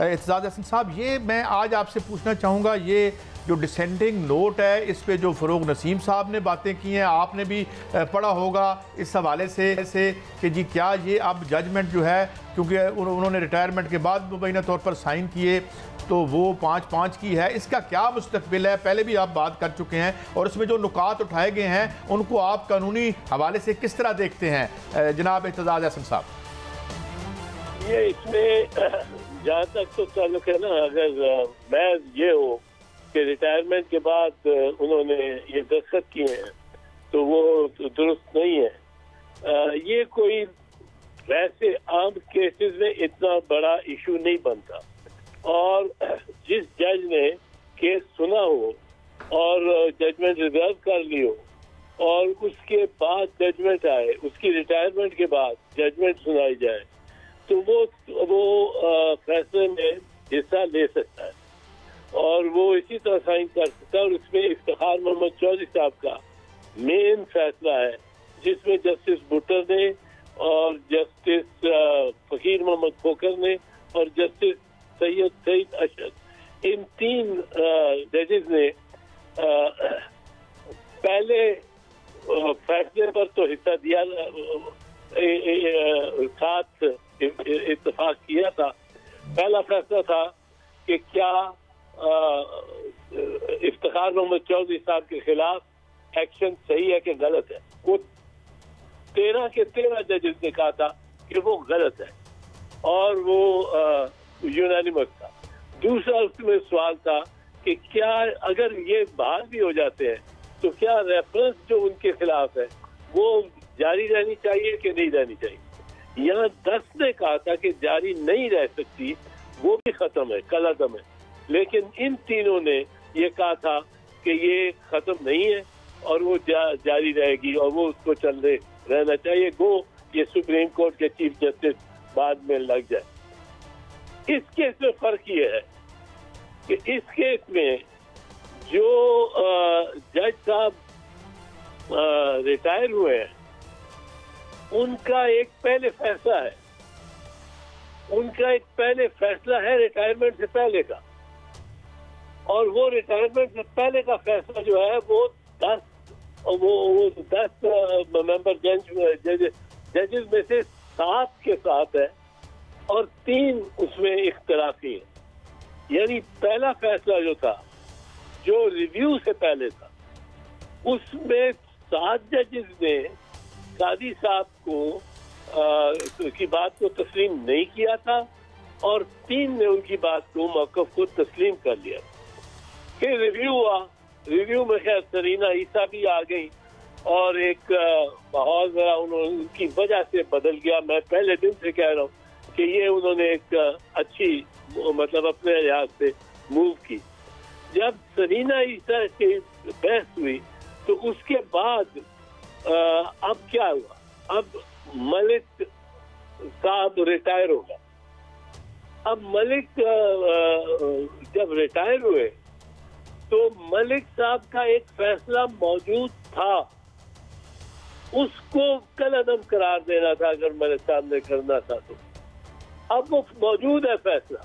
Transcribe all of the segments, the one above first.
एतजाज़ हसन साहब, ये मैं आज आपसे पूछना चाहूँगा, ये जो डिसेंडिंग नोट है इस पे जो फ़रोग नसीम साहब ने बातें की हैं, आपने भी पढ़ा होगा इस हवाले से कि जी क्या ये अब जजमेंट जो है, क्योंकि उन्होंने रिटायरमेंट के बाद मुबैना तौर पर साइन किए तो वो 5-5 की है, इसका क्या मुस्तकबिल है? पहले भी आप बात कर चुके हैं और इसमें जो नुकात उठाए गए हैं उनको आप कानूनी हवाले से किस तरह देखते हैं जनाब एतजाज़ हसन साहब? ये इसमें जहाँ तक तो ताल्लुक है ना, अगर मैं ये हो कि रिटायरमेंट के बाद उन्होंने ये दस्तखत किए हैं तो वो दुरुस्त नहीं है। ये कोई वैसे आम केसेस में इतना बड़ा इशू नहीं बनता, और जिस जज ने केस सुना हो और जजमेंट रिजर्व कर ली हो और उसके बाद जजमेंट आए, उसकी रिटायरमेंट के बाद जजमेंट सुनाई जाए, तो वो फैसले में हिस्सा ले सकता है और वो इसी तरह साइन कर सकता है। और इसमें इफ्तिखार मोहम्मद चौधरी साहब का मेन फैसला है, जिसमें जस्टिस बुट्टर ने और जस्टिस फकीर मोहम्मद खोकर ने और जस्टिस सईद अशद, इन 3 जजेस ने पहले फैसले पर तो हिस्सा दिया, साथ इत्तेफाक किया था। पहला फैसला था कि क्या इफ्तिखार मोहम्मद चौधरी साहब के खिलाफ एक्शन सही है कि गलत है। वो 13 के 13 जजेस ने कहा था कि वो गलत है और वो यूनानिमस था। दूसरा उसमें सवाल था कि क्या अगर ये बहाल भी हो जाते हैं तो क्या रेफरेंस जो उनके खिलाफ है वो जारी रहनी चाहिए कि नहीं रहनी चाहिए। यहाँ 10 ने कहा था कि जारी नहीं रह सकती, वो भी खत्म है, कलअदम है। लेकिन इन तीनों ने ये कहा था कि ये खत्म नहीं है और वो जारी रहेगी और वो उसको चल रहना चाहिए, गो ये सुप्रीम कोर्ट के चीफ जस्टिस बाद में लग जाए। इस केस में फर्क ये है कि इस केस में जो जज साहब रिटायर हुए हैं उनका एक पहले फैसला है, रिटायरमेंट से पहले का, और वो रिटायरमेंट से पहले का फैसला जो है वो 10 मेंबर जजेस में से 7 के साथ है और 3 उसमें इख्तलाफी है। यानी पहला फैसला जो था, जो रिव्यू से पहले था, उसमें 7 जजेस ने कादी साहब को की बात को तस्लीम नहीं किया था और 3 ने उनकी बात को मौक़िफ़ को तस्लीम कर लिया। फिर रिव्यू हुआ, रिव्यू में खैर सरीना ईसा भी आ गई और एक माहौल जरा उनकी वजह से बदल गया। मैं पहले दिन से कह रहा हूँ कि ये उन्होंने एक अच्छी मतलब अपने लिहाज से मूव की। जब सरीना ईसा की बहस हुई तो उसके बाद अब क्या हुआ, अब मलिक साहब रिटायर हो गए। अब मलिक जब रिटायर हुए तो मलिक साहब का एक फैसला मौजूद था, उसको कलअदम करार देना था अगर मेरे सामने करना था तो। अब वो मौजूद है फैसला।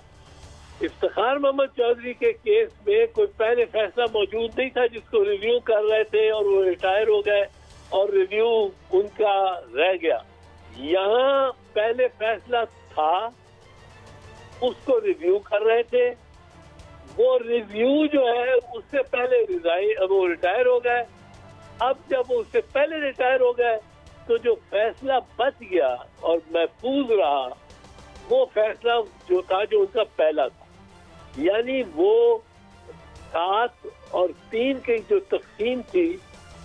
इफ्तिखार मोहम्मद चौधरी के केस में कोई पहले फैसला मौजूद नहीं था जिसको रिव्यू कर रहे थे और वो रिटायर हो गए और रिव्यू उनका रह गया। यहाँ पहले फैसला था, उसको रिव्यू कर रहे थे, वो रिव्यू जो है उससे पहले वो रिटायर हो गए। अब जब वो उससे पहले रिटायर हो गए तो जो फैसला बच गया और महफूज रहा वो फैसला जो था जो उनका पहला था। यानी वो 7 और 3 की जो तक़सीम थी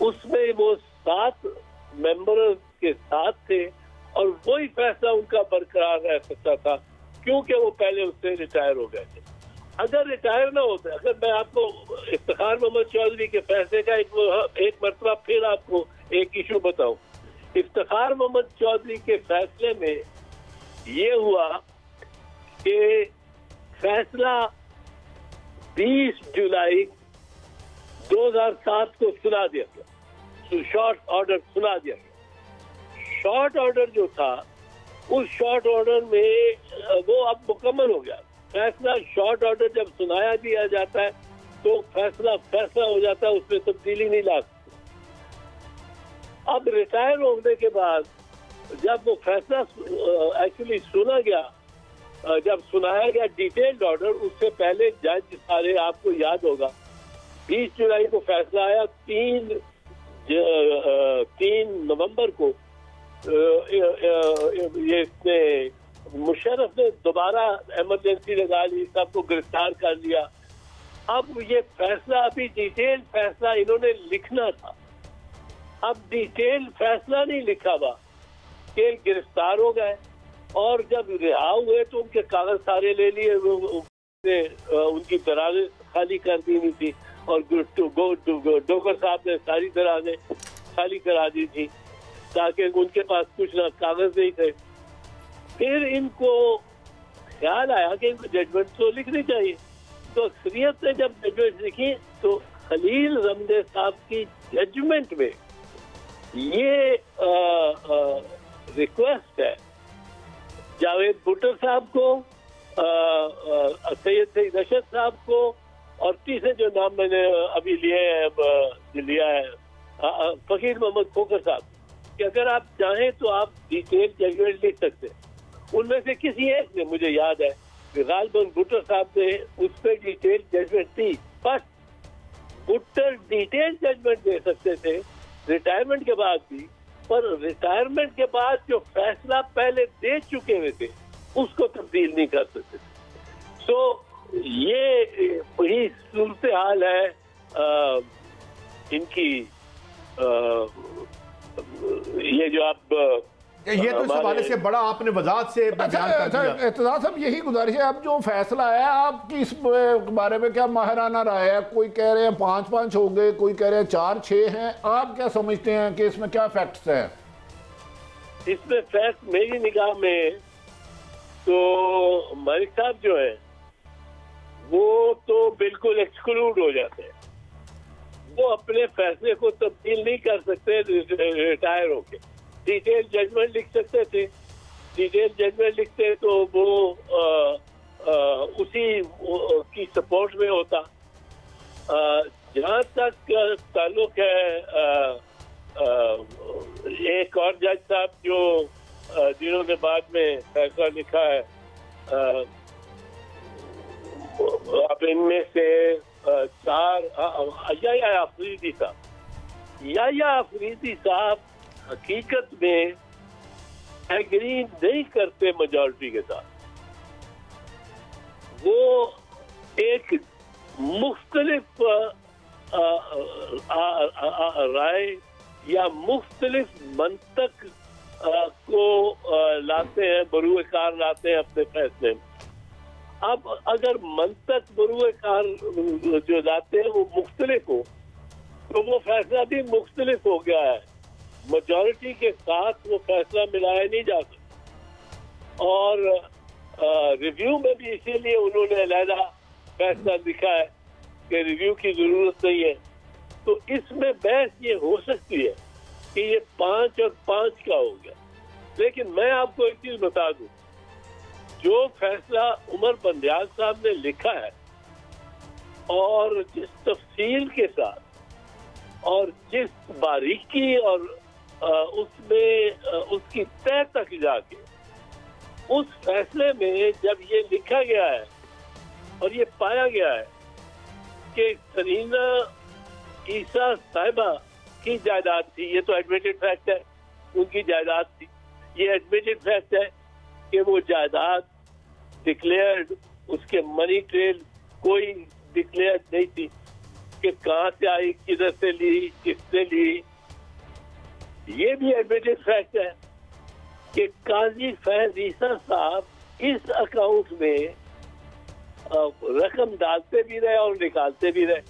उसमें वो 7 मेंबर के साथ थे और वही फैसला उनका बरकरार रह सकता था क्योंकि वो पहले उससे रिटायर हो गए थे। अगर रिटायर ना होते, अगर मैं आपको इफ्तिखार मोहम्मद चौधरी के फैसले का एक मरतबा फिर आपको एक इशू बताऊं। इफ्तिखार मोहम्मद चौधरी के फैसले में ये हुआ कि फैसला 20 जुलाई 2007 को सुना दिया गया, तो शॉर्ट ऑर्डर सुना दिया गया। शॉर्ट ऑर्डर जो था उस शॉर्ट ऑर्डर में वो अब मुकम्मल हो गया, फैसला शॉर्ट ऑर्डर जब सुनाया दिया जाता है तो फैसला हो जाता है, उसमें तब्दीली नहीं ला सकते। अब रिटायर होने के बाद जब वो फैसला एक्चुअली सुना गया, जब सुनाया गया डिटेल्ड ऑर्डर, उससे पहले जज सारे, आपको याद होगा 20 जुलाई को फैसला आया, 3 नवंबर को ये मुशर्रफ ने दोबारा इमरजेंसी लगा ली, सबको गिरफ्तार कर लिया। अब ये फैसला, अभी डिटेल फैसला इन्होंने लिखना था, अब डिटेल फैसला नहीं लिखा हुआ कि गिरफ्तार हो गए, और जब रिहा हुए तो उनके कागज सारे ले लिए, उनकी दराजें खाली कर दी नहीं थी, और डोगर साहब ने सारी दराजें खाली करा दी थी ताकि उनके पास कुछ ना कागज नहीं थे। फिर इनको ख्याल आया कि इनको जजमेंट तो लिखनी चाहिए, तो अक्सरियत ने जब जजमेंट लिखी तो खलील रमदे साहब की जजमेंट में ये रिक्वेस्ट है जावेद भुट्टो साहब को, सैयद रशद साहब को, और तीसरे जो नाम मैंने अभी लिया है फकीर मोहम्मद खोखर साहब, कि अगर आप चाहें तो आप डिटेल जजमेंट लिख सकते हैं। उनमें से किसी एक ने, मुझे याद है कि गालिबन भुट्टो साहब ने उस पर डिटेल जजमेंट दी, बस भुट्टो डिटेल जजमेंट दे सकते थे रिटायरमेंट के बाद भी, पर रिटायरमेंट के बाद जो फैसला पहले दे चुके हुए थे उसको तब्दील नहीं कर सकते थे। तो ये वही सूरत हाल है इनकी, ये जो आप ये तो इस हवाले से बड़ा आपने वजाहत से बयान कर दिया। एतजाज साहब, यही गुजारिश है, अब जो फैसला आया आपकी इस बारे में क्या माहिराना राय है? कोई कह रहे हैं 5-5 हो गए, कोई कह रहे हैं 4-6 हैं, आप क्या समझते हैं कि इसमें क्या फैक्ट्स हैं? इसमें फैक्ट मेरी निगाह में तो मलिक साहब जो है वो तो बिल्कुल एक्सक्लूड हो जाते हैं, वो अपने फैसले को तब्दील नहीं कर सकते रिटायर होके। डिटेल जजमेंट लिख सकते थे, डिटेल जजमेंट लिखते तो वो उसी की सपोर्ट में होता। जहाँ तक ताल्लुक है एक और जज साहब जो जिन्होंने बाद में फैसला लिखा है, अब इनमें से 4 याया अफरीदी साहब हकीकत में एग्री नहीं करते मेजॉरिटी के साथ। वो एक मुख्तलिफ राय या मुख्तलिफ मंतक को लाते हैं, बरूए कार लाते हैं अपने फैसले में। अब अगर मंतक बरूए कार जो लाते हैं वो मुख्तलिफ हो तो वो फैसला भी मुख्तलिफ हो गया है, मेजॉरिटी के साथ वो फैसला मिलाया नहीं जा सकता। और रिव्यू में भी इसीलिए उन्होंने अलहदा फैसला लिखा है कि रिव्यू की जरूरत नहीं है। तो इसमें बहस ये हो सकती है कि ये 5 और 5 का हो गया, लेकिन मैं आपको एक चीज बता दूं, जो फैसला उमर बंदयाल साहब ने लिखा है और जिस तफसील के साथ और जिस बारीकी और उसमें उसकी तह तक जाके उस फैसले में जब ये लिखा गया है और ये पाया गया है कि सरीना ईसा साहिबा की जायदाद थी, ये तो एडमिटेड फैक्ट है, उनकी जायदाद थी। ये एडमिटेड फैक्ट है कि वो जायदाद डिक्लेयर्ड, उसके मनी ट्रेल कोई डिक्लेयर्ड नहीं थी कि कहाँ से आई, किधर से ली, किसने ली। ये भी एडमिटेड फैक्ट है कि काजी फैज ईसा साहब इस अकाउंट में रकम डालते भी रहे और निकालते भी रहे।